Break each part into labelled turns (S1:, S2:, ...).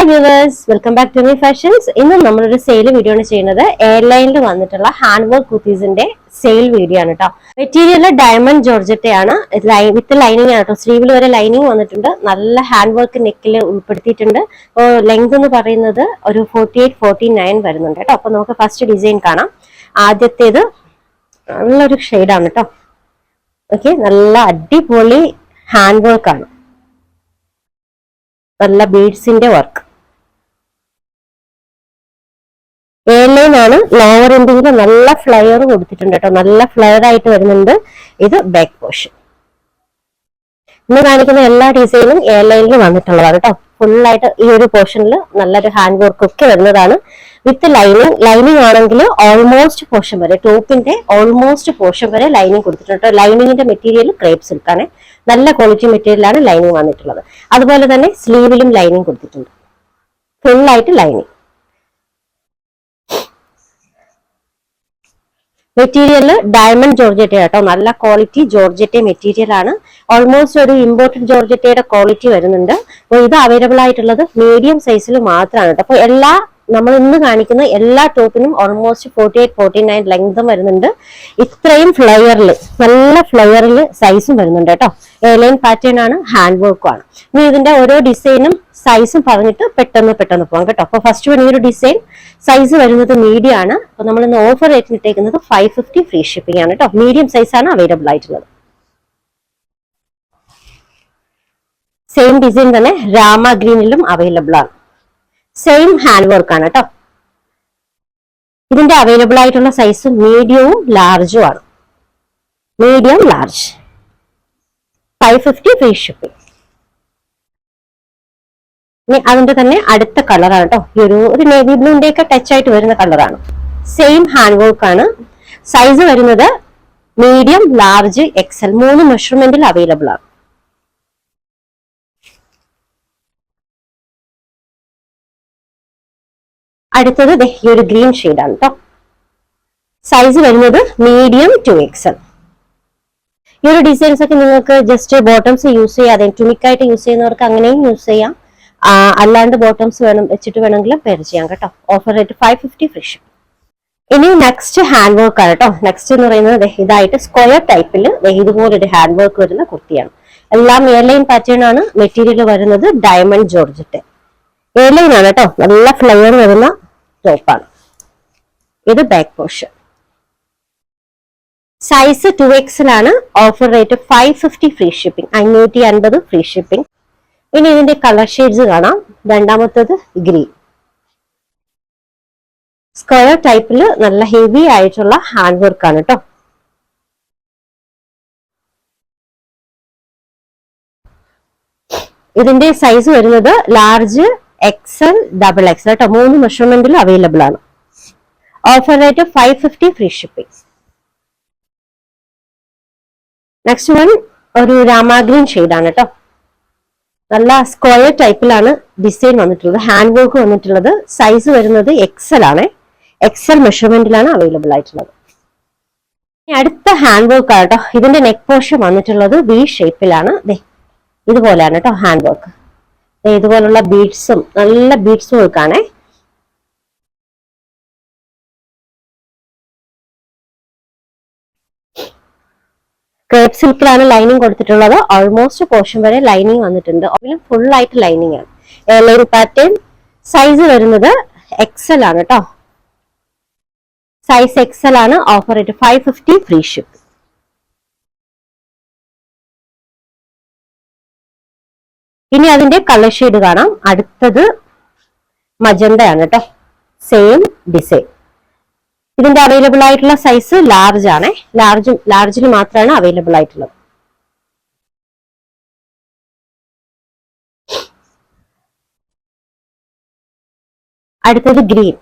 S1: Hi viewers, welcome back to my fashions. ഇന്ന് നമ്മളൊരു sale video ആണ് ചെയ്യുന്നത്. എയർലൈനിൽ വന്നിട്ടുള്ള ഹാൻഡ് വർക്ക് കുർത്തീസിന്റെ സെയിൽ വീഡിയോ ആണ് കേട്ടോ. മെറ്റീരിയൽ ഡയമണ്ട് ജോർജറ്റയാണ്, വിത്ത് ലൈനിങ് ആണ് കേട്ടോ. സ്ലീവിൽ വരെ ലൈനിങ് വന്നിട്ടുണ്ട്. നല്ല ഹാൻഡ് വർക്ക് നെക്കിൽ ഉൾപ്പെടുത്തിയിട്ടുണ്ട്. ലെങ്ത് എന്ന് പറയുന്നത് ഒരു 48-49 വരുന്നുണ്ട് കേട്ടോ. അപ്പൊ നമുക്ക് ഫസ്റ്റ് ഡിസൈൻ കാണാം. ആദ്യത്തേത് നല്ലൊരു ഷെയ്ഡാണ് കേട്ടോ. ഓക്കെ, നല്ല അടിപൊളി ഹാൻഡ് വർക്ക് ആണ്. നല്ല ബീഡ്സിന്റെ വർക്ക്. എയർലൈൻ ആണ്. ലോവർ എൻഡിങ്ങിൽ നല്ല ഫ്ലയർ കൊടുത്തിട്ടുണ്ട് കേട്ടോ. നല്ല ഫ്ലയർ ആയിട്ട് വരുന്നുണ്ട്. ഇത് ബാക്ക് പോർഷൻ. ഇന്ന് കാണിക്കുന്ന എല്ലാ ഡിസൈനും എയർലൈനിൽ വന്നിട്ടുള്ളതാണ് കേട്ടോ. ഫുള്ളായിട്ട് ഈ ഒരു പോർഷനിൽ നല്ലൊരു ഹാൻഡ് വർക്ക് ഒക്കെ വരുന്നതാണ്. With lining. ലൈനിങ് ആണെങ്കിൽ ഓൾമോസ്റ്റ് പോർഷൻ വരെ, ടോപ്പിന്റെ ഓൾമോസ്റ്റ് പോർഷൻ വരെ ലൈനിങ് കൊടുത്തിട്ടുണ്ട്. ലൈനിങ്ങിന്റെ മെറ്റീരിയൽ ക്രേപ്പ് സിൽക്കാണ്. നല്ല ക്വാളിറ്റി മെറ്റീരിയലാണ് ലൈനിങ് വന്നിട്ടുള്ളത്. അതുപോലെ തന്നെ സ്ലീവിലും ലൈനിങ് കൊടുത്തിട്ടുണ്ട്. ഫുള്ളായിട്ട് ലൈനിങ്. മെറ്റീരിയൽ ഡയമണ്ട് ജോർജറ്റ കേട്ടോ. നല്ല ക്വാളിറ്റി ജോർജറ്റ മെറ്റീരിയൽ ആണ്. ഓൾമോസ്റ്റ് ഒരു ഇമ്പോർട്ടഡ് ജോർജറ്റയുടെ ക്വാളിറ്റി വരുന്നുണ്ട്. അപ്പോൾ ഇത് അവൈലബിൾ ആയിട്ടുള്ളത് മീഡിയം സൈസിൽ മാത്രമാണ് കേട്ടോ. അപ്പൊ നമ്മൾ ഇന്ന് കാണിക്കുന്ന എല്ലാ ടോപ്പിനും ഓൾമോസ്റ്റ് 48-49 ലെങ്തും വരുന്നുണ്ട്. ഇത്രയും ഫ്ലയറിൽ, നല്ല ഫ്ലയറിൽ സൈസും വരുന്നുണ്ട് കേട്ടോ. എയർലൈൻ പാറ്റേൺ ആണ്, ഹാൻഡ് വർക്കും ആണ്. ഇനി ഇതിന്റെ ഓരോ ഡിസൈനും സൈസും പറഞ്ഞിട്ട് പെട്ടെന്ന് പോകാം കേട്ടോ. അപ്പൊ ഫസ്റ്റ് വൺ, ഈ ഒരു ഡിസൈൻ സൈസ് വരുന്നത് മീഡിയം ആണ്. അപ്പൊ നമ്മൾ ഇന്ന് ഓഫർ റേറ്റിൽ ഇട്ടേക്കുന്നത് 550 ഫ്രീ ഷിപ്പിംഗ് ആണ് കേട്ടോ. മീഡിയം സൈസ് ആണ് അവൈലബിൾ ആയിട്ടുള്ളത്. സെയിം ഡിസൈൻ തന്നെ രാമ ഗ്രീനിലും അവൈലബിൾ ആണ്. സെയിം ഹാൻഡ് വർക്ക് ആണ് കേട്ടോ. ഇതിന്റെ അവൈലബിൾ ആയിട്ടുള്ള സൈസ് മീഡിയവും ലാർജും ആണ്. Medium, large. 550 free shipping. ഇനി അതിന്റെ തന്നെ അടുത്ത കളറാണ് കേട്ടോ. ഈ ഒരു നേവി ബ്ലൂന്റെ ഒക്കെ ടച്ച് ആയിട്ട് വരുന്ന കളറാണ്. സെയിം ഹാൻഡ് വർക്ക് ആണ്. സൈസ് വരുന്നത് മീഡിയം, ലാർജ്, എക്സൽ 3 മെഷർമെന്റിൽ അവൈലബിൾ ആണ്. അടുത്തത് ഈ ഒരു ഗ്രീൻ ഷെയ്ഡാണ് കേട്ടോ. സൈസ് വരുന്നത് മീഡിയം ടു എക്സൽ. ഈ ഒരു ഡിസൈൻസ് ഒക്കെ നിങ്ങൾക്ക് ജസ്റ്റ് ബോട്ടംസ് യൂസ് ചെയ്യാതെ ടുണിക്കായിട്ട് യൂസ് ചെയ്യുന്നവർക്ക് അങ്ങനെയും യൂസ് ചെയ്യാം. അല്ലാണ്ട് ബോട്ടംസ് വെച്ചിട്ട് വേണമെങ്കിലും പെയർ ചെയ്യാം കേട്ടോ. Offer rate 550 free shipping. ഇനി നെക്സ്റ്റ് ഹാൻഡ് വർക്ക് ആണ് കേട്ടോ. നെക്സ്റ്റ് എന്ന് പറയുന്നത് ഇതായിട്ട് സ്ക്വയർ ടൈപ്പിൽ ഇതുപോലൊരു ഹാൻഡ് വർക്ക് വരുന്ന കുർത്തിയാണ്. എല്ലാം എയർലൈൻ പാറ്റേൺ ആണ്. മെറ്റീരിയൽ വരുന്നത് ഡയമണ്ട് ജോർജറ്റ് എയർലൈൻ ആണ് കേട്ടോ. നല്ല ഫ്ലയർ വരുന്ന ടോപ്പാണ്. ഇത് ബാക്ക് പോർഷൻ. സൈസ് 2XL ആണ്. Offer rate 550 free shipping. 550 free shipping. ഇനി ഇതിന്റെ കളർ ഷെയ്ഡ്സ് കാണാം. രണ്ടാമത്തത് ഗ്രീൻ. സ്ക്വയർ ടൈപ്പിൽ നല്ല ഹെവി ആയിട്ടുള്ള ഹാൻഡ് വർക്ക് ആണ് കേട്ടോ. ഇതിന്റെ സൈസ് വരുന്നത് ലാർജ്, എക്സൽ, ഡബിൾ എക്സൽ കേട്ടോ. 3 മെഷർമെന്റിൽ അവൈലബിൾ ആണ്. Offer rate 550 free shipping. Next one ഒരു രാമാഗ്രീൻ ഷെയ്ഡാണ് കേട്ടോ. നല്ല സ്ക്വയർ ടൈപ്പിലാണ് ഡിസൈൻ വന്നിട്ടുള്ളത്. ഹാൻഡ് വർക്ക് വന്നിട്ടുള്ളത്. സൈസ് വരുന്നത് എക്സൽ ആണ്. എക്സൽ മെഷർമെന്റിലാണ് അവൈലബിൾ ആയിട്ടുള്ളത്. അടുത്ത ഹാൻഡ് വർക്ക് ആണ് കേട്ടോ. ഇതിന്റെ നെക്ക് പോർഷൻ വന്നിട്ടുള്ളത് വി ഷേപ്പിലാണ്. ഇതുപോലെയാണ് കേട്ടോ ഹാൻഡ് വർക്ക്. ഇതുപോലുള്ള ബീഡ്സും, നല്ല ബീഡ്സും വർക്കാണേ. ക്രേപ്പ് സിൽക്കിലാണ് ലൈനിങ് കൊടുത്തിട്ടുള്ളത്. ഓൾമോസ്റ്റ് പോർഷൻ വരെ ലൈനിങ് വന്നിട്ടുണ്ട്. അതിലും ഫുൾ ആയിട്ട് ലൈനിങ് ആണ്. Airline pattern. സൈസ് വരുന്നത് എക്സൽ ആണ് കേട്ടോ. സൈസ് എക്സൽ ആണ്. Offer rate 550 free ship. ഇനി അതിന്റെ കളർ ഷെയ്ഡ് കാണാം. അടുത്തത് മജന്തയാണ് കേട്ടോ. Same design. ഇതിന്റെ അവൈലബിൾ ആയിട്ടുള്ള സൈസ് ലാർജ് ആണ്. ലാർജിൽ മാത്രമാണ് അവൈലബിൾ ആയിട്ടുള്ളത്. അടുത്തത് ഗ്രീൻ.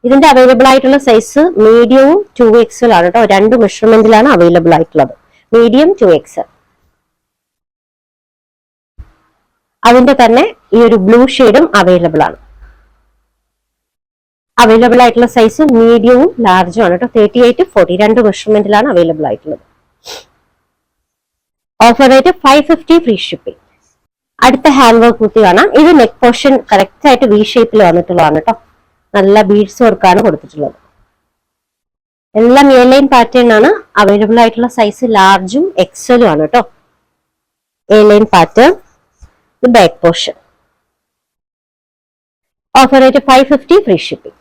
S1: ഇതിന്റെ അവൈലബിൾ ആയിട്ടുള്ള സൈസ് മീഡിയവും 2XL ആണ് കേട്ടോ. 2 മെഷർമെന്റിലാണ് അവൈലബിൾ ആയിട്ടുള്ളത്. Medium, 2XL. അതിന്റെ തന്നെ ഈ ഒരു ബ്ലൂ ഷെയ്ഡും അവൈലബിൾ ആണ്. അവൈലബിൾ ആയിട്ടുള്ള സൈസ് മീഡിയവും ലാർജും ആണ് കേട്ടോ. 38-40 2 മെഷർമെന്റിലാണ് അവൈലബിൾ ആയിട്ടുള്ളത്. Offer rate 550 free shipping. അടുത്ത ഹാൻഡ് വർക്ക് കുർത്തി കാണാം. ഇത് നെക്ക് പോർഷൻ കറക്റ്റ് ആയിട്ട് വി ഷേപ്പിൽ വന്നിട്ടുള്ളതാണ് കേട്ടോ. നല്ല ബീഡ്സ് വർക്കാണ് കൊടുത്തിട്ടുള്ളത്. എല്ലാം എ ലൈൻ പാറ്റേൺ ആണ്. അവൈലബിൾ ആയിട്ടുള്ള സൈസ് ലാർജും എക്സലും ആണ് കേട്ടോ. A line pattern. ഇത് back portion. Offer rate 550 free shipping.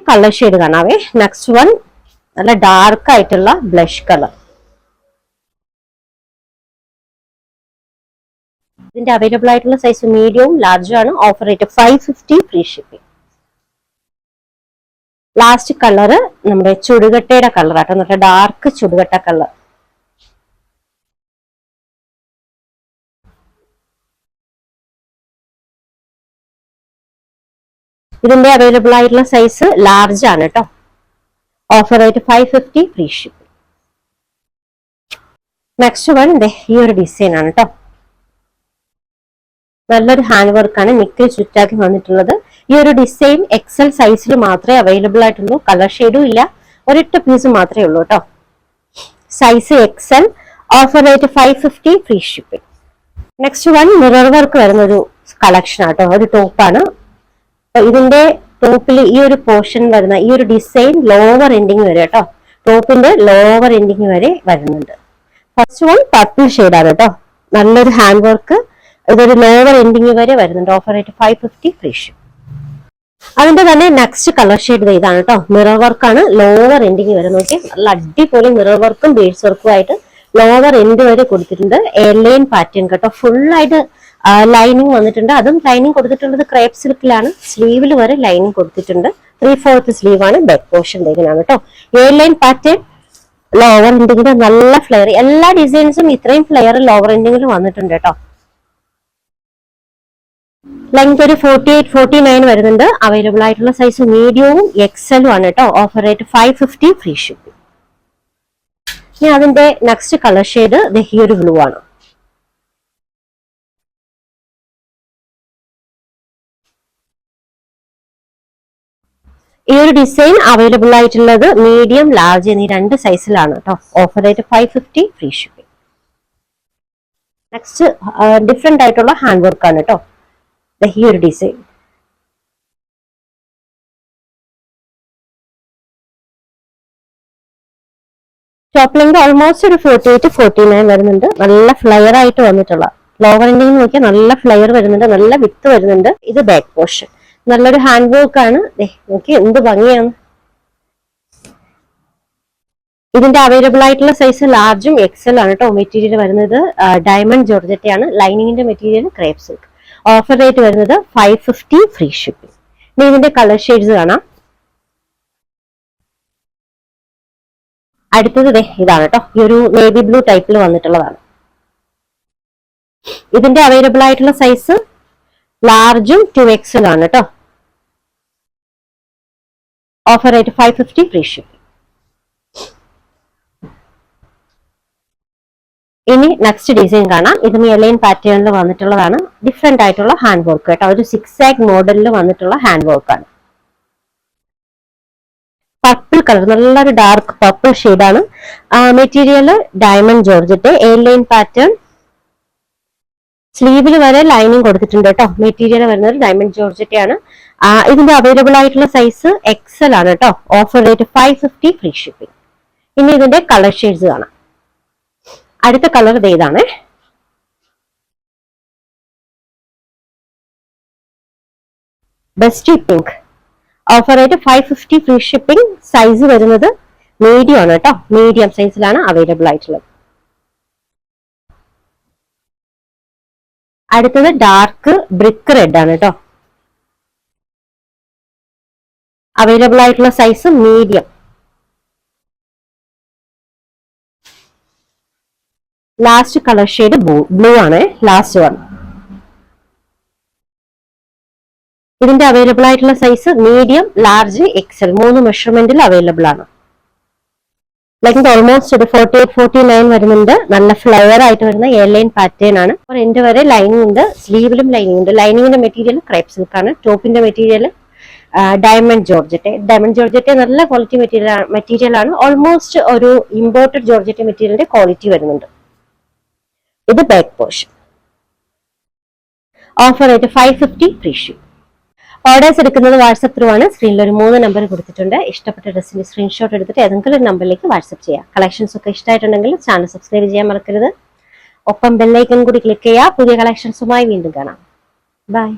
S1: Colour shade കാണാവേ. നെക്സ്റ്റ് വൺ നല്ല ഡാർക്ക് ആയിട്ടുള്ള ബ്ലഷ് കളർ. ഇതിന്റെ അവൈലബിൾ ആയിട്ടുള്ള സൈസ് മീഡിയവും ലാർജും ആണ്. Offer rate 550 free shipping. Last colour നമ്മുടെ ചുടുകട്ടയുടെ കളർ ആട്ടോ. നല്ല ഡാർക്ക് ചുടുകട്ട കളർ. ഇതിന്റെ അവൈലബിൾ ആയിട്ടുള്ള സൈസ് ലാർജ് ആണ് കേട്ടോ. Offer rate 550 free shipping. Next one ഈ ഒരു ഡിസൈൻ ആണ് കേട്ടോ. നല്ലൊരു ഹാൻഡ് വർക്കാണ് നെക്കിൽ ചുറ്റാക്കി വന്നിട്ടുള്ളത്. ഈ ഒരു ഡിസൈൻ എക്സൽ സൈസിൽ മാത്രമേ അവൈലബിൾ ആയിട്ടുള്ളൂ. കളർ ഷെയ്ഡും ഇല്ല. ഒരൊറ്റ പീസ് മാത്രമേ ഉള്ളൂ കേട്ടോ. Size Excel. Offer rate 550 free shipping. Next one mirror work വരുന്ന ഒരു കളക്ഷൻ ആട്ടോ. ഒരു ടോപ്പാണ്. ഇതിന്റെ ടോപ്പിൽ ഈ ഒരു പോർഷൻ വരുന്ന ഈ ഒരു ഡിസൈൻ ലോവർ എൻഡിങ് വരെ കേട്ടോ. ടോപ്പിന്റെ ലോവർ എൻഡിങ് വരെ വരുന്നുണ്ട്. ഫസ്റ്റ് വൺ പർപ്പിൾ ഷെയ്ഡാണ് കേട്ടോ. നല്ലൊരു ഹാൻഡ് വർക്ക്. ഇതൊരു ലോവർ എൻഡിങ് വരെ വരുന്നുണ്ട്. Offer rate 550 free ship. അതിന്റെ തന്നെ നെക്സ്റ്റ് കളർ ഷെയ്ഡ് ഇതാണ് കേട്ടോ. മിറർ വർക്കാണ്. ലോവർ എൻഡിങ് വരെ നോക്കി നല്ല അടിപൊളി മിറർ വർക്കും ബീഡ്സ് വർക്കും ആയിട്ട് ലോവർ എൻഡ് വരെ കൊടുത്തിട്ടുണ്ട്. എയർലൈൻ പാറ്റേൺ കേട്ടോ. ഫുൾ ആയിട്ട് ലൈനിങ് വന്നിട്ടുണ്ട്. അതും ലൈനിങ് കൊടുത്തിട്ടുള്ളത് ക്രേപ്പ് സിൽക്കിലാണ്. സ്ലീവിൽ വരെ ലൈനിങ് കൊടുത്തിട്ടുണ്ട്. 3/4 സ്ലീവ് ആണ്. ബാക്ക് പോർഷൻ ഇതിനാണ് കേട്ടോ. Airline pattern. ലോവർ എൻഡിങ്ങിന്റെ നല്ല ഫ്ലെയർ. എല്ലാ ഡിസൈൻസും ഇത്രയും ഫ്ലെയർ ലോവർ എൻഡിങ്ങിൽ വന്നിട്ടുണ്ട് കേട്ടോ. ലെങ്ത് ഒരു 48-49 വരുന്നുണ്ട്. അവൈലബിൾ ആയിട്ടുള്ള സൈസ് മീഡിയവും എക്സലും ആണ് കേട്ടോ. Offer rate 550 free shipping. ഇനി അതിന്റെ നെക്സ്റ്റ് കളർ ഷെയ്ഡ് ഈ ഒരു ബ്ലൂ ആണ്. ഈ ഒരു ഡിസൈൻ അവൈലബിൾ ആയിട്ടുള്ളത് മീഡിയം ലാർജ് എന്നീ രണ്ട് സൈസിലാണ് കേട്ടോ. Offer rate 550 free shipping. Next different ആയിട്ടുള്ള ഹാൻഡ് വർക്ക് ആണ് കേട്ടോ. ഈ ഒരു ഡിസൈൻ. ടോപ്പ് ലെങ്ത് ഓൾമോസ്റ്റ് ഒരു 48-49 വരുന്നുണ്ട്. നല്ല ഫ്ലയർ ആയിട്ട് വന്നിട്ടുള്ള ലോവർ എൻഡിങ് നോക്കിയാൽ നല്ല ഫ്ലയർ വരുന്നുണ്ട്. നല്ല വിത്ത് വരുന്നുണ്ട്. ഇത് ബാക്ക് പോർഷൻ. നല്ലൊരു ഹാൻഡ് വർക്ക് ആണ്. നോക്കി എന്ത് ഭംഗിയാണ്. ഇതിന്റെ അവൈലബിൾ ആയിട്ടുള്ള സൈസ് ലാർജും എക്സൽ ആണ് കേട്ടോ. മെറ്റീരിയൽ വരുന്നത് ഡയമണ്ട് ജോർജറ്റയാണ്. ലൈനിങ്ങിന്റെ material crepe silk. Offer rate വരുന്നത് 550 ഫ്രീ ഷിപ്പിംഗ്. ഇനി ഇതിന്റെ കളർ ഷെയ്ഡ്സ് കാണാം. അടുത്തത് ഇതാണ് കേട്ടോ. ഈ ഒരു നേവി ബ്ലൂ ടൈപ്പിൽ വന്നിട്ടുള്ളതാണ്. ഇതിന്റെ അവൈലബിൾ ആയിട്ടുള്ള സൈസ് ലാർജും 2XL ആണ് കേട്ടോ. Offer rate 550 free shipping. ഇനി നെക്സ്റ്റ് ഡിസൈൻ കാണാം. ഇത് എലൈൻ പാറ്റേണിൽ വന്നിട്ടുള്ളതാണ്. ഡിഫറെന്റ് ആയിട്ടുള്ള ഹാൻഡ് വർക്ക് കേട്ടോ. ഒരു 6 മോഡലിൽ വന്നിട്ടുള്ള ഹാൻഡ് വർക്കാണ്. Purple colour. നല്ലൊരു ഡാർക്ക് പർപ്പിൾ ഷെയ്ഡാണ്. Material diamond georgette. Airline pattern. സ്ലീവിൽ വരെ ലൈനിങ് കൊടുത്തിട്ടുണ്ട് കേട്ടോ. മെറ്റീരിയൽ വരുന്നത് ഡയമണ്ട് ജോർജറ്റ് ആണ്. ഇതിന്റെ അവൈലബിൾ ആയിട്ടുള്ള സൈസ് എക്സൽ ആണ് കേട്ടോ. Offer rate 550 free shipping. ഇനി ഇതിന്റെ കളർ ഷെയ്ഡ്സ് കാണാം. അടുത്ത കളർ ഇതാണ്. Best pink. Offer rate 550 free shipping. Size വരുന്നത് മീഡിയം ആണ് കേട്ടോ. മീഡിയം സൈസിലാണ് അവൈലബിൾ ആയിട്ടുള്ളത്. അടുത്തത് ഡാർക്ക് ബ്രിക്ക് റെഡ് ആണ് കേട്ടോ. അവൈലബിൾ ആയിട്ടുള്ള size medium. Last colour shade blue ആണ്. Last one. ഇതിന്റെ അവൈലബിൾ ആയിട്ടുള്ള സൈസ് മീഡിയം, ലാർജ്, എക്സൽ. 3 മെഷർമെന്റിൽ അവൈലബിൾ ആണ്. ലെങ്ത് ഓൾമോസ്റ്റ് ഒരു 48-49 വരുന്നുണ്ട്. നല്ല ഫ്ലവർ ആയിട്ട് വരുന്ന എയർലൈൻ പാറ്റേൺ ആണ്. എൻഡ് വരെ ലൈനിങ് ഉണ്ട്. സ്ലീവിലും ലൈനിങ് ഉണ്ട്. ലൈനിങ്ങിന്റെ മെറ്റീരിയൽ ക്രേപ്പ് സിൽക്ക് ആണ്. ടോപ്പിന്റെ material diamond georgette. Diamond georgette നല്ല ക്വാളിറ്റി മെറ്റീരിയൽ ആണ്. ഓൾമോസ്റ്റ് ഒരു ഇമ്പോർട്ടഡ് ജോർജറ്റ് മെറ്റീരിയലിന്റെ ക്വാളിറ്റി വരുന്നുണ്ട്. ഇത് back portion. Offer rate 550 free ship. Orders എടുക്കുന്നത് വാട്സ്ആപ്പ് ത്രൂ ആണ്. സ്ക്രീനിൽ ഒരു 3 നമ്പർ കൊടുത്തിട്ടുണ്ട്. ഇഷ്ടപ്പെട്ട ഡ്രസ്സിന്റെ സ്ക്രീൻഷോട്ട് എടുത്തിട്ട് ഏതെങ്കിലും ഒരു നമ്പറിലേക്ക് വാട്സ്ആപ്പ് ചെയ്യാം. കളക്ഷൻസ് ഒക്കെ ഇഷ്ടമായിട്ടുണ്ടെങ്കിൽ ചാനൽ സബ്സ്ക്രൈബ് ചെയ്യാൻ മറക്കരുത്. ഒപ്പം ബെല്ലൈക്കൺ കൂടി ക്ലിക്ക് ചെയ്യുക. പുതിയ കളക്ഷൻസുമായി വീണ്ടും കാണാം. ബൈ.